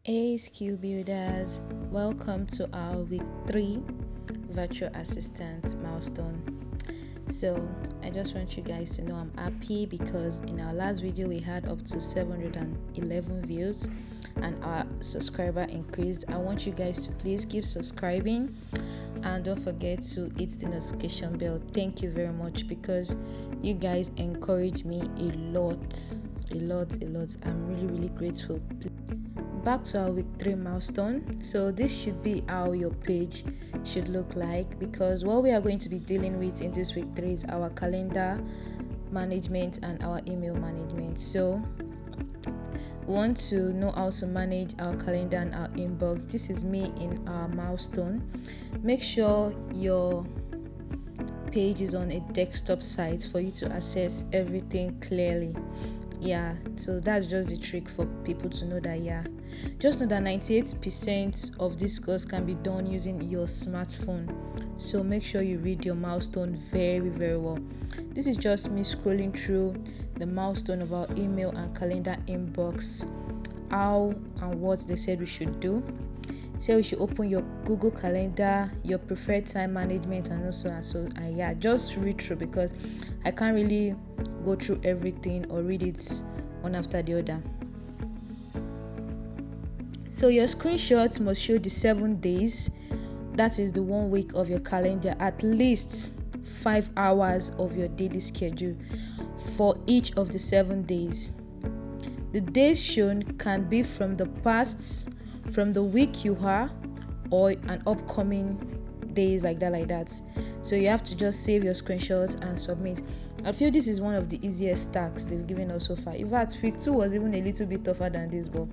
Hey skill builders, welcome to our week 3 virtual assistant milestone. So I just want you guys to know I'm happy because in our last video we had up to 711 views and our subscriber increased. I want you guys to please keep subscribing and don't forget to hit the notification bell. Thank you very much because you guys encourage me a lot. I'm really grateful. Back to our week 3 milestone. So this should be how your page should look like, because what we are going to be dealing with in this week 3 is our calendar management and our email management. So we want to know how to manage our calendar and our inbox. This is me in our milestone. Make sure your page is on a desktop site for you to access everything clearly. So that's just the trick for people to know that. Just know that 98% of this course can be done using your smartphone. So make sure you read your milestone very well. This is just me scrolling through the milestone of our email and calendar inbox, how and what they said we should do. So we should open your Google Calendar, your preferred time management, and also just read through, because I can't really go through everything or read it one after the other. So your screenshots must show the 7 days, that is the 1 week of your calendar, at least 5 hours of your daily schedule for each of the 7 days. The days shown can be from the past, from the week you are, or an upcoming days like that. So you have to just save your screenshots and submit. I feel this is one of the easiest tasks they've given us so far. In fact, week 2 was even a little bit tougher than this, but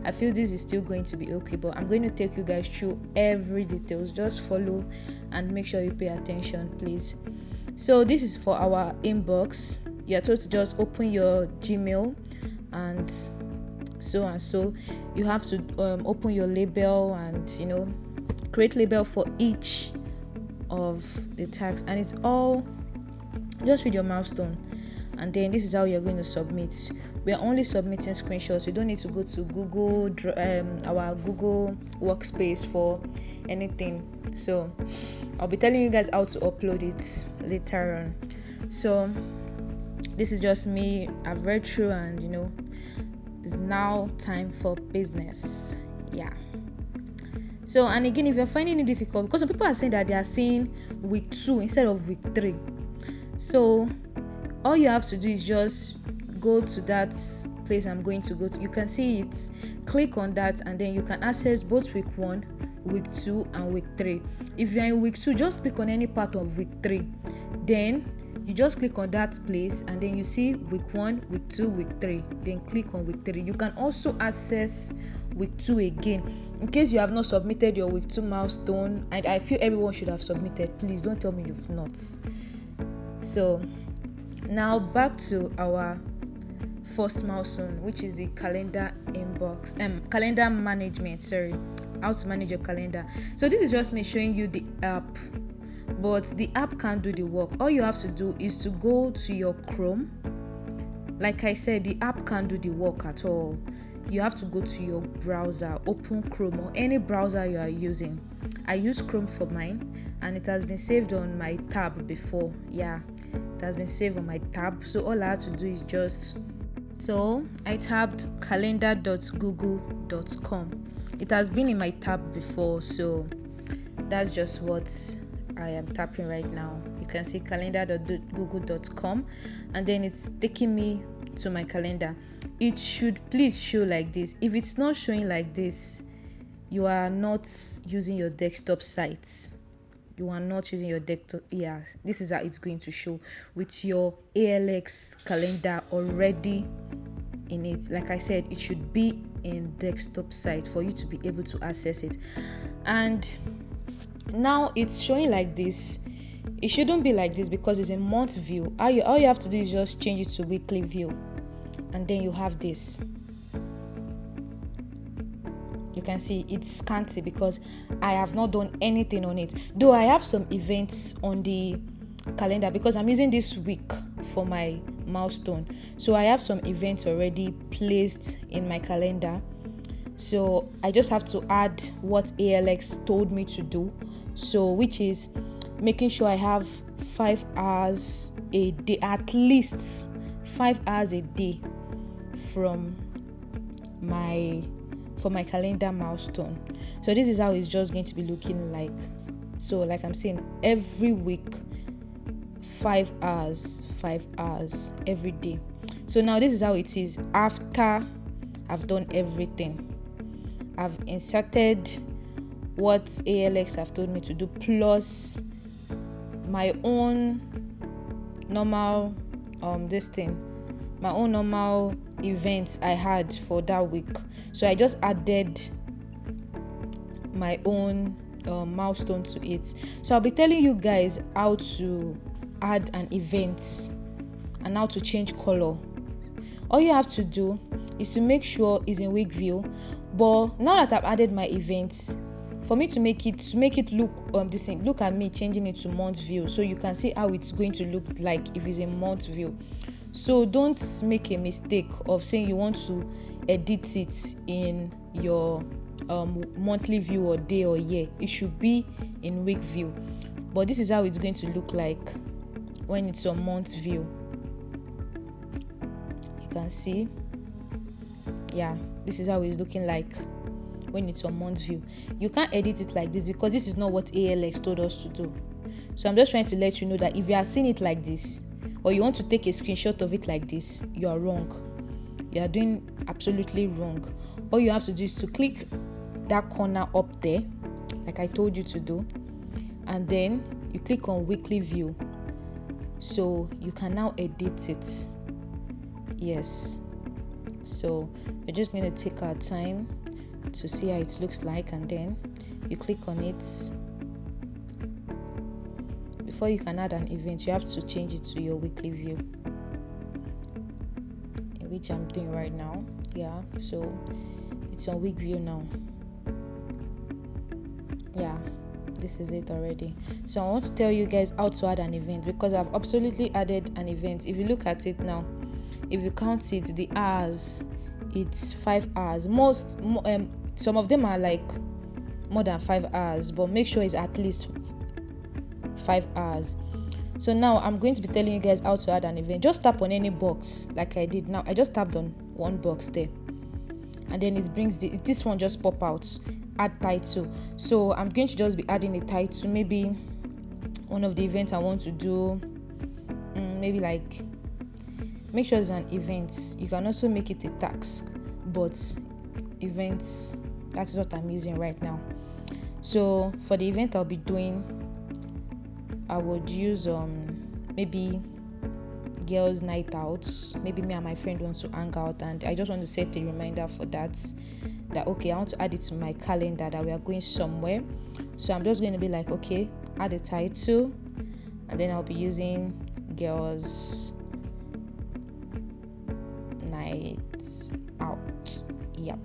I feel this is still going to be okay. But I'm going to take you guys through every details. Just follow and make sure you pay attention, please. So this is for our inbox. You're told to just open your Gmail and so you have to open your label and create label for each of the tags, and it's all just read your milestone, and then this is how you're going to submit. We are only submitting screenshots. You don't need to go to Google our Google workspace for anything. So I'll be telling you guys how to upload it later on. So this is just me. I've read through and it's now time for business. So, and again, if you're finding it difficult, because some people are saying that they are seeing week 2 instead of week 3. So all you have to do is just go to that place I'm going to go to. You can see it, click on that, and then you can access both week 1, week 2, and week 3. If you're in week 2, just click on any part of week 3. Then you just click on that place, and then you see week 1, week 2, week 3. Then click on week 3. You can also access week 2 again in case you have not submitted your week 2 milestone, and I feel everyone should have submitted. Please don't tell me you've not. So now back to our first milestone, which is the calendar calendar management. How to manage your calendar. So this is just me showing you the app, but the app can't do the work. All you have to do is to go to your Chrome. Like I said, the app can't do the work at all. You have to go to your browser, open Chrome or any browser you are using. I use Chrome for mine, and it has been saved on my tab before. It has been saved on my tab. So all I have to do is I tabbed calendar.google.com. It has been in my tab before, so that's just what I am tapping right now. You can see calendar.google.com, and then it's taking me to my calendar. It should please show like this. If it's not showing like this, you are not using your desktop sites. You are not using your desktop. This is how it's going to show with your ALX calendar already in it. Like I said, it should be in desktop site for you to be able to access it. And now it's showing like this. It shouldn't be like this because it's a month view. All you have to do is just change it to weekly view, and then you have this. You can see it's scanty because I have not done anything on it, though I have some events on the calendar because I'm using this week for my milestone. So I have some events already placed in my calendar. So I just have to add what ALX told me to do. So which is making sure I have 5 hours a day, at least 5 hours a day for my calendar milestone. So this is how it's just going to be looking like. So like I'm saying, every week 5 hours every day. So now this is how it is after I've done everything. I've inserted what ALX have told me to do plus my own normal my own normal events I had for that week. So I just added my own milestone to it. So I'll be telling you guys how to add an event and how to change color. All you have to do is to make sure it's in week view. But now that I've added my events, for me to make it look look at me changing it to month view, so you can see how it's going to look like if it's in month view. So don't make a mistake of saying you want to edit it in your monthly view or day or year. It should be in week view. But this is how it's going to look like when it's on month view. You can see, yeah, this is how it's looking like when it's on month view. You can't edit it like this because this is not what ALX told us to do. So I'm just trying to let you know that if you are seeing it like this, or you want to take a screenshot of it like this, you are wrong. You are doing absolutely wrong. All you have to do is to click that corner up there, like I told you to do, and then you click on weekly view. So you can now edit it. Yes. So we're just going to take our time to see how it looks like, and then you click on it. Before you can add an event, you have to change it to your weekly view, which I'm doing right now. Yeah, so it's on week view now. Yeah, this is it already. So I want to tell you guys how to add an event, because I've absolutely added an event. If you look at it now, if you count it, the hours, it's 5 hours. Some of them are like more than 5 hours, but make sure it's at least 5 hours. So now I'm going to be telling you guys how to add an event. Just tap on any box like I did now. I just tapped on one box there, and then it brings this one just pop out, add title. So I'm going to just be adding a title, maybe one of the events I want to do, maybe like, make sure it's an event. You can also make it a task, but events, that is what I'm using right now. So for the event I'll be doing, I would use maybe girls' night out. Maybe me and my friend want to hang out, and I just want to set a reminder for that okay, I want to add it to my calendar that we are going somewhere. So I'm just going to be like, okay, add a title, and then I'll be using girls' night out. Yep,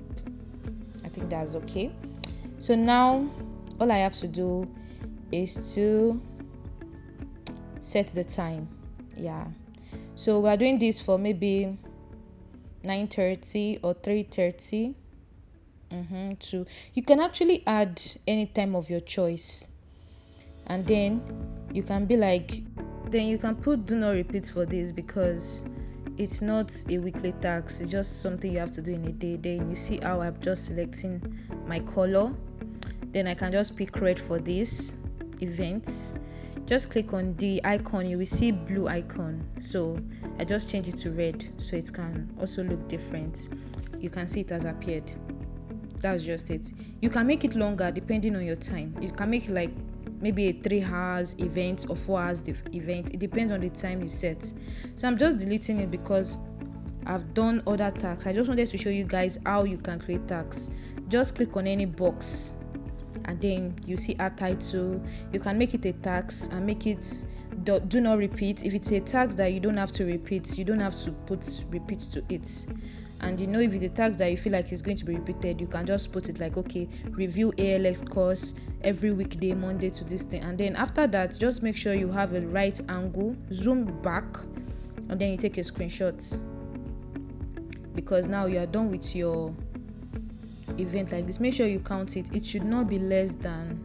I think that's okay. So now all I have to do is to set the time. Yeah, so we're doing this for maybe 9:30 or 3:30. So you can actually add any time of your choice, and then you can be like, then you can put do not repeat for this, because it's not a weekly task, it's just something you have to do in a day. Then you see how I'm just selecting my color, then I can just pick red for this events. Just click on the icon, you will see blue icon, so I just change it to red so it can also look different. You can see it has appeared. That's just it. You can make it longer depending on your time. You can make it like maybe a 3 hours event or 4 hours event. It depends on the time you set. So I'm just deleting it because I've done other tasks. I just wanted to show you guys how you can create tasks. Just click on any box, and then you see add title. You can make it a task and make it do not repeat. If it's a task that you don't have to repeat, you don't have to put repeat to it. And you know, if it's a task that you feel like it's going to be repeated, you can just put it like, okay, review ALX course every weekday, Monday to this thing. And then after that, just make sure you have a right angle, zoom back, and then you take a screenshot, because now you are done with your event like this, make sure you count it. It should not be less than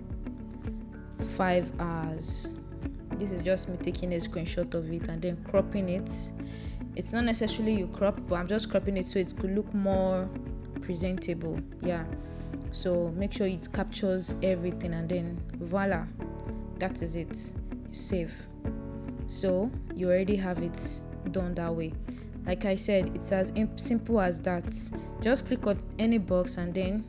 5 hours. This is just me taking a screenshot of it and then cropping it. It's not necessarily you crop, but I'm just cropping it so it could look more presentable. Yeah, so make sure it captures everything, and then voila, that is it. You save. So you already have it done that way. Like I said, it's as simple as that. Just click on any box, and then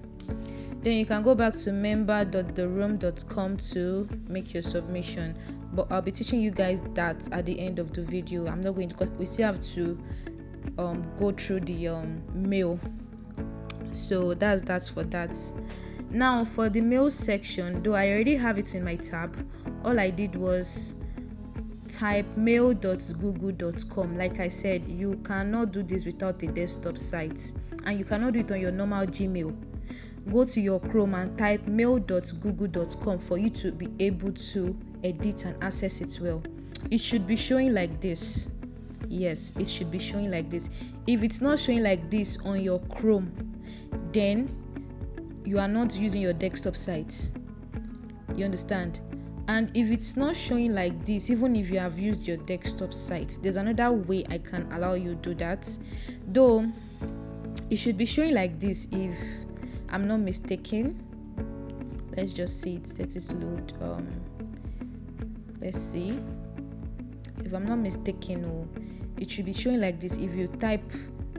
you can go back to member.theroom.com to make your submission. But I'll be teaching you guys that at the end of the video. I'm not going to, because we still have to go through the mail. So that's for that. Now for the mail section, though I already have it in my tab, all I did was type mail.google.com. Like I said, you cannot do this without a desktop site, and you cannot do it on your normal Gmail. Go to your Chrome and type mail.google.com for you to be able to edit and access it well. It should be showing like this. Yes, it should be showing like this. If it's not showing like this on your Chrome, then you are not using your desktop sites. You understand? And if it's not showing like this, even if you have used your desktop site, there's another way I can allow you to do that. Though it should be showing like this, if I'm not mistaken. Let's just see it. Let it load. Let's see. If I'm not mistaken, it should be showing like this. If you type,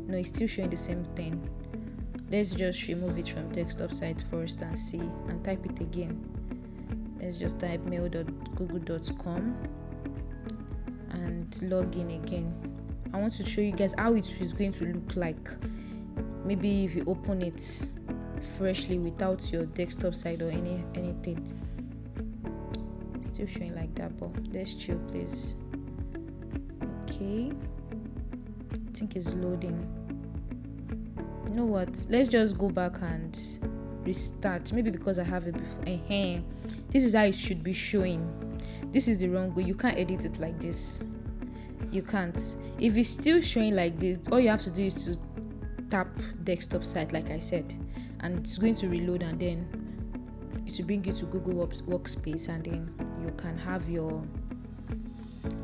no, it's still showing the same thing. Let's just remove it from desktop site first and see, and type it again. Let's just type mail.google.com and log in again. I want to show you guys how it is going to look like. Maybe if you open it freshly without your desktop site or anything. Still showing like that, but let's chill, please. Okay, I think it's loading. You know what, let's just go back and restart. Maybe because I have it before. This is how it should be showing. This is the wrong way. You can't edit it like this. You can't. If it's still showing like this, all you have to do is to tap desktop site, like I said, and it's going to reload, and then it will bring you to Google Workspace, and then you can have your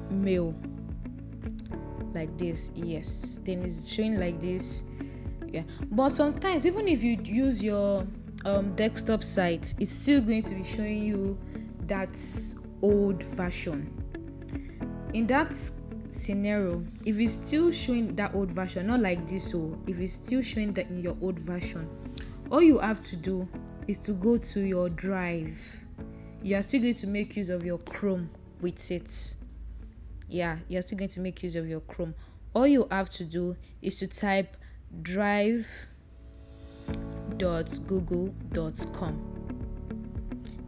mail like this. Yes, then it's showing like this. Yeah, but sometimes even if you use your desktop site, it's still going to be showing you that old version. In that scenario, if it's still showing that old version, not like this, so if it's still showing that in your old version, all you have to do is to go to your drive. You are still going to make use of your Chrome with it. Yeah, you're still going to make use of your Chrome. All you have to do is to type drive.google.com.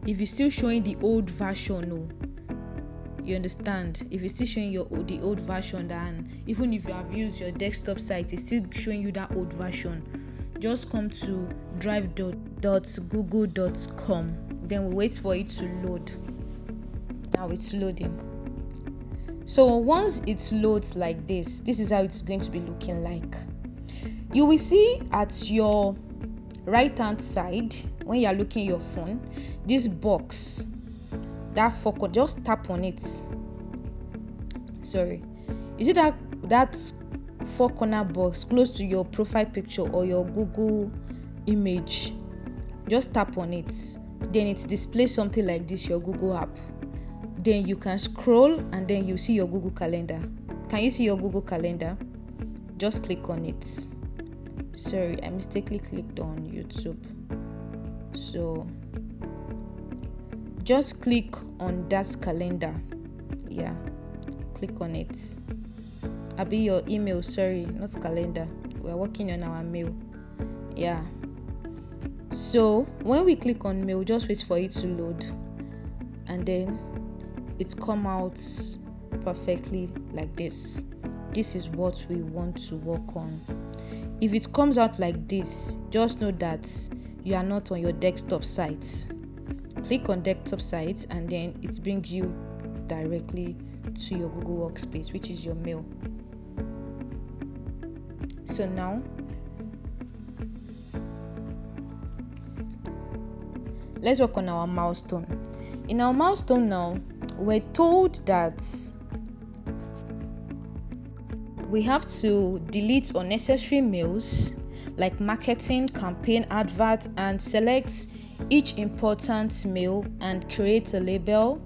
If it's still showing the old version, you understand? If it's still showing the old version, then even if you have used your desktop site, it's still showing you that old version. Just come to drive.google.com. Then we'll wait for it to load. Now it's loading. So once it loads like this is how it's going to be looking like. You will see at your right hand side, when you are looking at your phone, this box, that focus, just tap on it. Sorry, you see that 4-corner box close to your profile picture or your Google image? Just tap on it, then it displays something like this, your Google app. Then you can scroll, and then you see your Google Calendar. Can you see your Google Calendar? Just click on it. Sorry, I mistakenly clicked on YouTube. So just click on that calendar. Yeah, click on it. I'll be your email, sorry, not calendar. We're working on our mail. Yeah. So when we click on mail, just wait for it to load, and then it come out perfectly like this. This is what we want to work on. If it comes out like this, just know that you are not on your desktop site. Click on desktop site, and then it brings you directly to your Google Workspace, which is your mail. So now let's work on our milestone. In our milestone now, we're told that we have to delete unnecessary mails like marketing, campaign, advert, and select each important mail and create a label.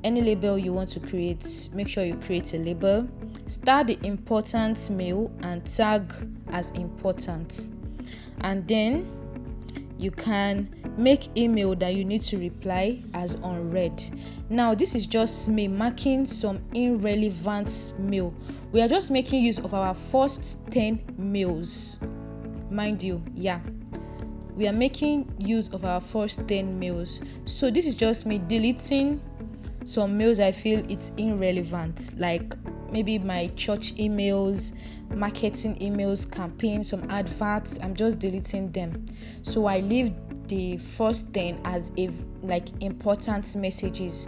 Any label you want to create, make sure you create a label. Start the important mail and tag as important. And then you can make email that you need to reply as unread. Now, this is just me marking some irrelevant mail. We are just making use of our first 10 mails. Mind you, we are making use of our first 10 mails. So this is just me deleting some mails I feel it's irrelevant, like maybe my church emails, marketing emails, campaign, some adverts. I'm just deleting them. So I leave the first 10 as important messages,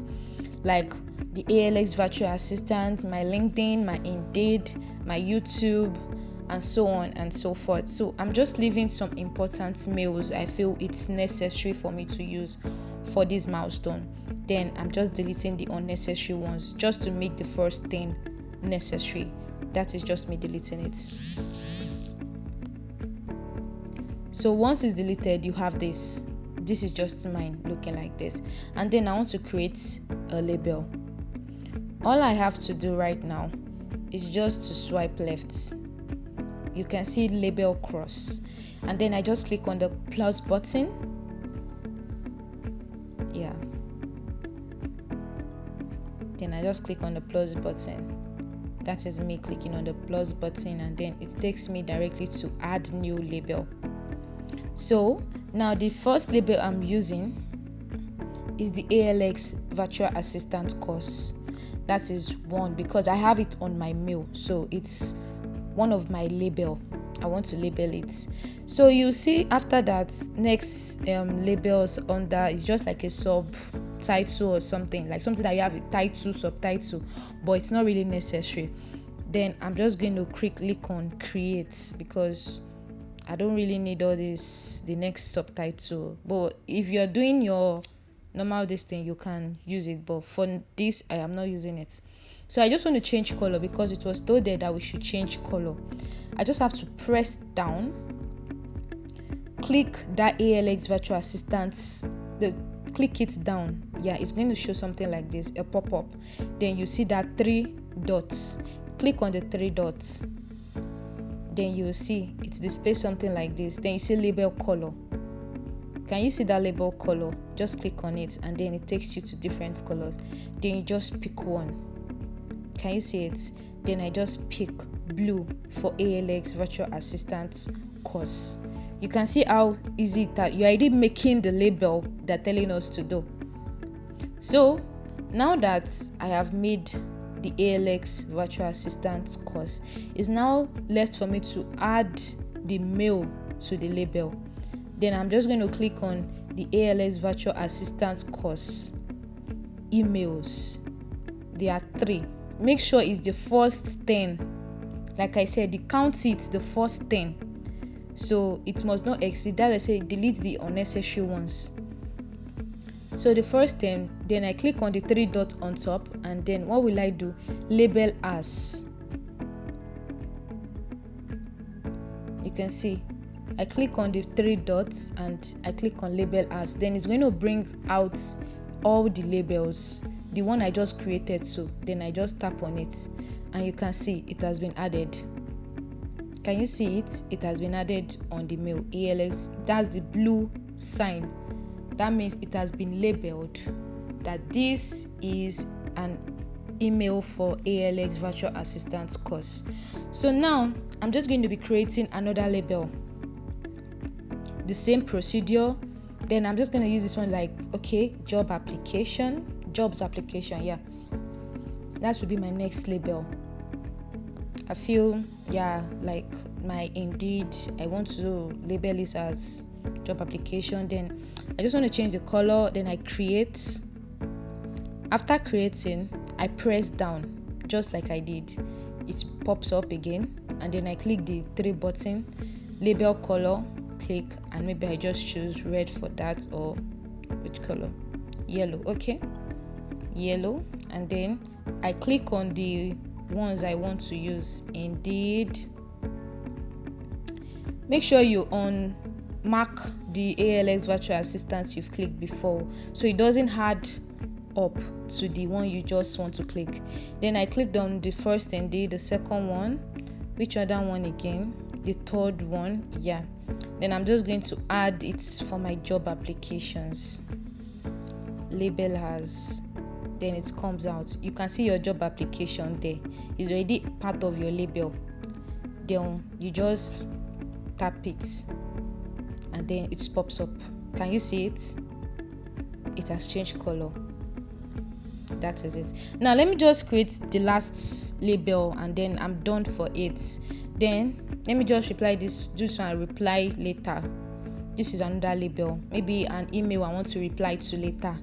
like the ALX Virtual Assistant, my LinkedIn, my Indeed, my YouTube, and so on and so forth. So I'm just leaving some important mails I feel it's necessary for me to use for this milestone. Then I'm just deleting the unnecessary ones just to make the first 10 necessary. That is just me deleting it. So once it's deleted, you have this. This is just mine looking like this. And then I want to create a label. All I have to do right now is just to swipe left. You can see label cross. And then I just click on the plus button. Then I just click on the plus button. That is me clicking on the plus button, and then it takes me directly to add new label. So now the first label I'm using is the ALX Virtual Assistant course. That is one because I have it on my mail, so it's one of my label. I want to label it. So you see after that, next labels under is just like a subtitle or something, like something that you have a title, subtitle, but it's not really necessary. Then I'm just going to click on create because I don't really need all this, the next subtitle. But if you're doing your normal this thing, you can use it, but for this I am not using it. So I just want to change color because it was told there that we should change color. I just have to press down, click that ALX Virtual Assistant, click it down. It's going to show something like this, a pop-up. Then you see that 3 dots. Click on the 3 dots. Then you will see it displays something like this. Then you see label color. Can you see that label color? Just click on it and then it takes you to different colors. Then you just pick one. Can you see it? Then I just pick blue for ALX Virtual Assistant course. You can see how easy that you're already making the label they're telling us to do. So now that I have made the ALX Virtual Assistant course, it's now left for me to add the mail to the label. Then I'm just going to click on the ALX Virtual Assistant course emails. There are 3. Make sure it's the first 10. Like I said, you count it the first 10. So it must not exceed that. I say delete the unnecessary ones. So the first 10, then I click on the 3 dots on top, and then what will I do? Label as. You can see I click on the 3 dots and I click on label as. Then it's going to bring out all the labels, the one I just created. So then I just tap on it and you can see it has been added. Can you see it? It has been added on the mail ALX. That's the blue sign. That means it has been labeled that this is an email for ALX Virtual Assistant course. So now I'm just going to be creating another label. The same procedure. Then I'm just going to use this one like, okay, jobs application. That would be my next label. I feel, like my Indeed, I want to label this as job application. Then I just want to change the color. Then I create. After creating, I press down just like I did. It pops up again, and then I click the 3 button, label color, click, and maybe I just choose red for that, or which color? Yellow. Okay, yellow. And then I click on the ones I want to use. Indeed, make sure you mark the ALX Virtual Assistant you've clicked before, so it doesn't add up to the one you just want to click. Then I clicked on the first Indeed, the second one, which other one again, the third one. Yeah, then I'm just going to add it for my job applications. Label as, then it comes out. You can see your job application there is already part of your label. Then you just tap it and then it pops up. Can you see it? It has changed color. That is it. Now let me just create the last label and then I'm done for it. Then let me just reply this one, reply later. This is another label, maybe an email I want to reply to later.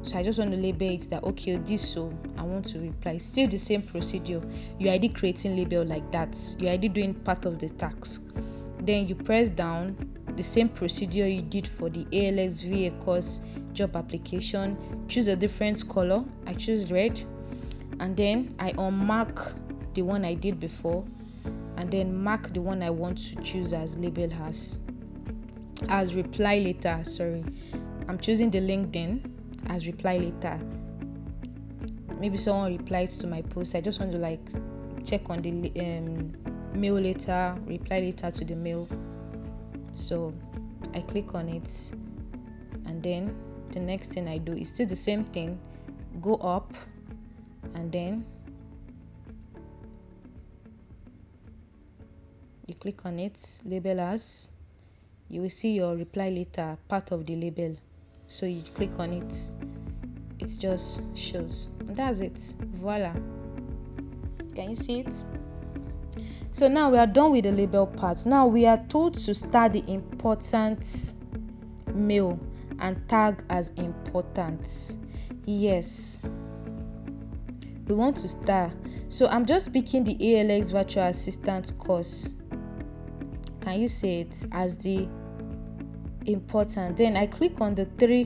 So I just want to label it that okay, this, so I want to reply. Still the same procedure. You're already creating label like that. You're already doing part of the task. Then you press down, the same procedure you did for the ALX VA course job application. Choose a different color. I choose red, and then I unmark the one I did before, and then mark the one I want to choose as label as reply later. Sorry, I'm choosing the LinkedIn as reply later. Maybe someone replied to my post. I just want to like check on the mail later, reply later to the mail. So I click on it, and then the next thing I do is still the same thing. Go up, and then you click on it, label as. You will see your reply later part of the label. So you click on it, it just shows. And that's it. Voila. Can you see it? So now we are done with the label part. Now we are told to start the important mail and tag as important. Yes, we want to start. So I'm just picking the ALX Virtual Assistant course. Can you see it as the important? Then I click on the 3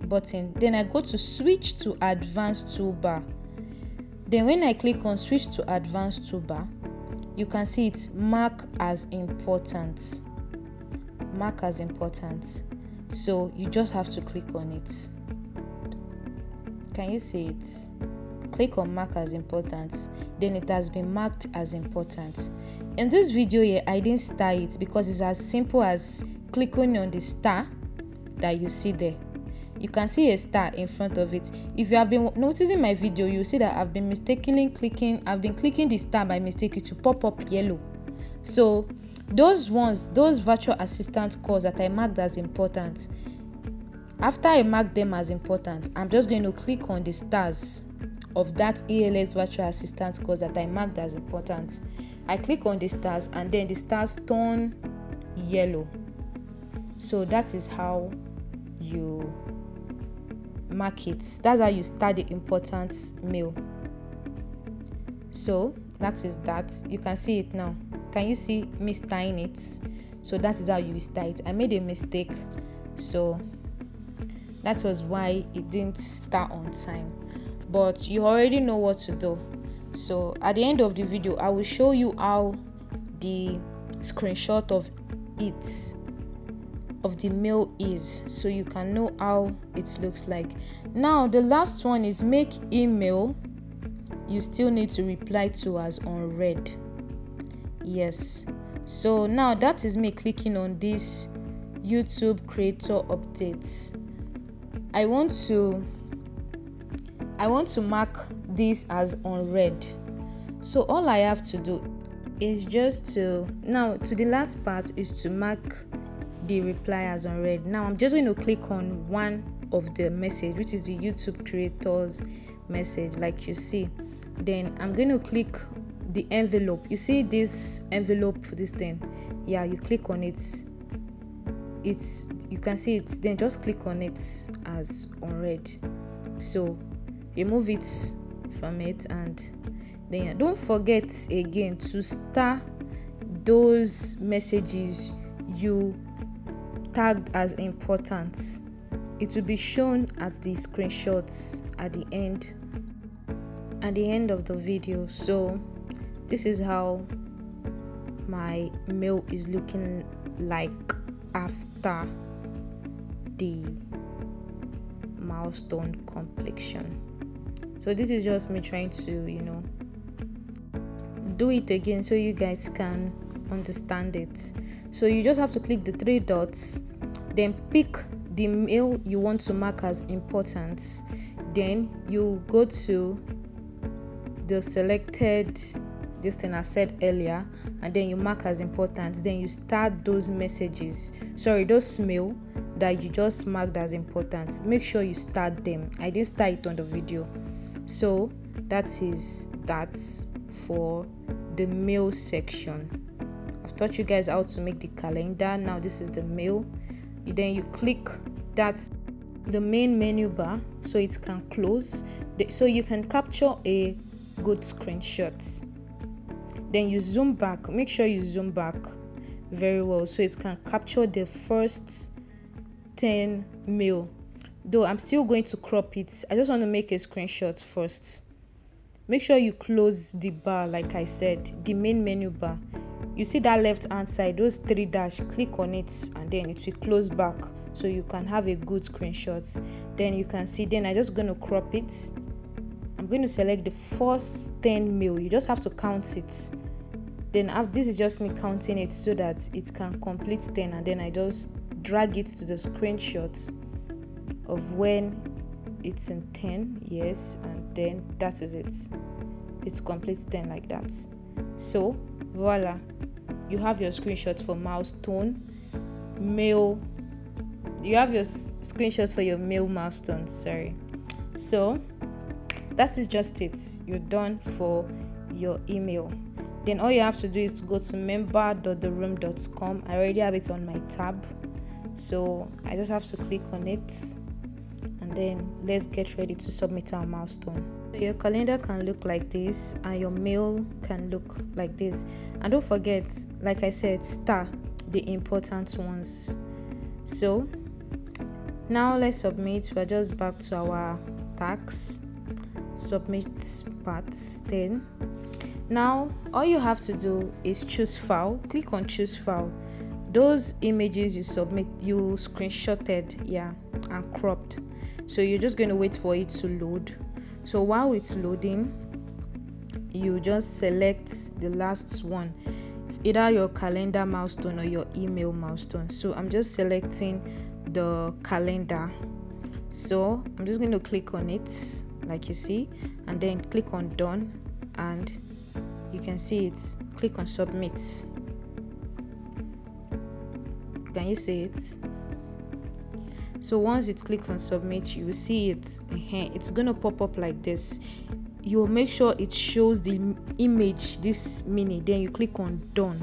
button. Then I go to switch to advanced toolbar. Then when I click on switch to advanced toolbar, you can see it's mark as important. Mark as important. So you just have to click on it. Can you see it? Click on mark as important. Then it has been marked as important. In this video here, I didn't star it because it's as simple as clicking on the star that you see there. You can see a star in front of it. If you have been noticing my video, you see that I've been clicking the star by mistake to pop up yellow. So those virtual assistant calls that I marked as important, after I mark them as important, I'm just going to click on the stars of that ALX virtual assistant calls that I marked as important. I click on the stars and then the stars turn yellow. So that is how you mark it. That's how you start the important mail. So that is that. You can see it now. Can you see me starting it? So that is how you start it. I made a mistake, so that was why it didn't start on time, but you already know what to do. So at the end of the video, I will show you how the screenshot of the mail is, so you can know how it looks like. Now the last one is make email you still need to reply to as unread. Yes, so now that is me clicking on this YouTube creator updates. I want to mark this as unread. So all I have to do is just to the last part is to mark the reply as unread. Now I'm just going to click on one of the message, which is the YouTube creators message, like you see. Then I'm going to click the envelope. You see this envelope, this thing? Yeah, you click on it. You can see it. Then just click on it as unread. So remove it from it, and then don't forget again to star those messages you tagged as important. it will be shown at the screenshots at the end of the video. So this is how my mail is looking like after the milestone completion. So this is just me trying to do it again so you guys can understand it. So you just have to click the three dots, then pick the mail you want to mark as important, then you go to the selected this thing I said earlier, and then you mark as important. Then you start those those mail that you just marked as important. Make sure you start them. I didn't start it on the video. So that is that for the mail section. I've taught you guys how to make the calendar. Now this is the mail. Then you click the main menu bar so it can close, so you can capture a good screenshot. Then you zoom back. Make sure you zoom back very well so it can capture the first 10 mail. Though I'm still going to crop it, I just want to make a screenshot first. Make sure you close the bar, like I said, the main menu bar. You see that left hand side, those three dash, click on it and then it will close back so you can have a good screenshot. Then you can see, then I'm just going to crop it. I'm going to select the first 10 mail. You just have to count it. Then this is just me counting it so that it can complete 10, and then I just drag it to the screenshot of when it's in 10. Yes, and then that is it. It's complete 10 like that. So voila, you have your screenshots for milestone mail. You have your screenshots for your mail milestone. Sorry. So that is just it. You're done for your email. Then all you have to do is to go to member.theroom.com. I already have it on my tab, so I just have to click on it, and then let's get ready to submit our milestone. So your calendar can look like this and your mail can look like this. And don't forget, like I said, star the important ones. So now let's submit. We're just back to our tags, submit parts. Then now all you have to do is choose file. Click on choose file. Those images you submit, you screenshotted and cropped, so you're just going to wait for it to load. So while it's loading, you just select the last one, either your calendar milestone or your email milestone. So I'm just selecting the calendar, so I'm just going to click on it like you see, and then click on done, and you can see it. Click on submit. Can you see it? So once it clicks on submit, you will see it. It's gonna pop up like this. You will make sure it shows the image this mini, then you click on done.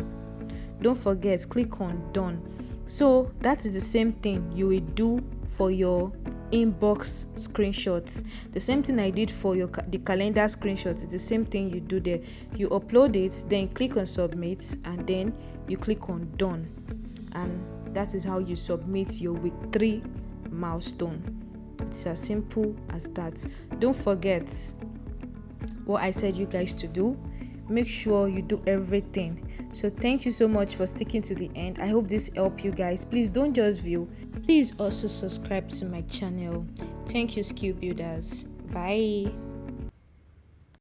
Don't forget, click on done. So that is the same thing you will do for your inbox screenshots. The same thing I did for the calendar screenshots. It's the same thing you do there. You upload it, then click on submit, and then you click on done, and that is how you submit your week 3 milestone. It's as simple as that. Don't forget what I said you guys to do. Make sure you do everything. So thank you so much for sticking to the end. I hope this helped you guys. Please don't just view, please also subscribe to my channel. Thank you, skill builders. Bye.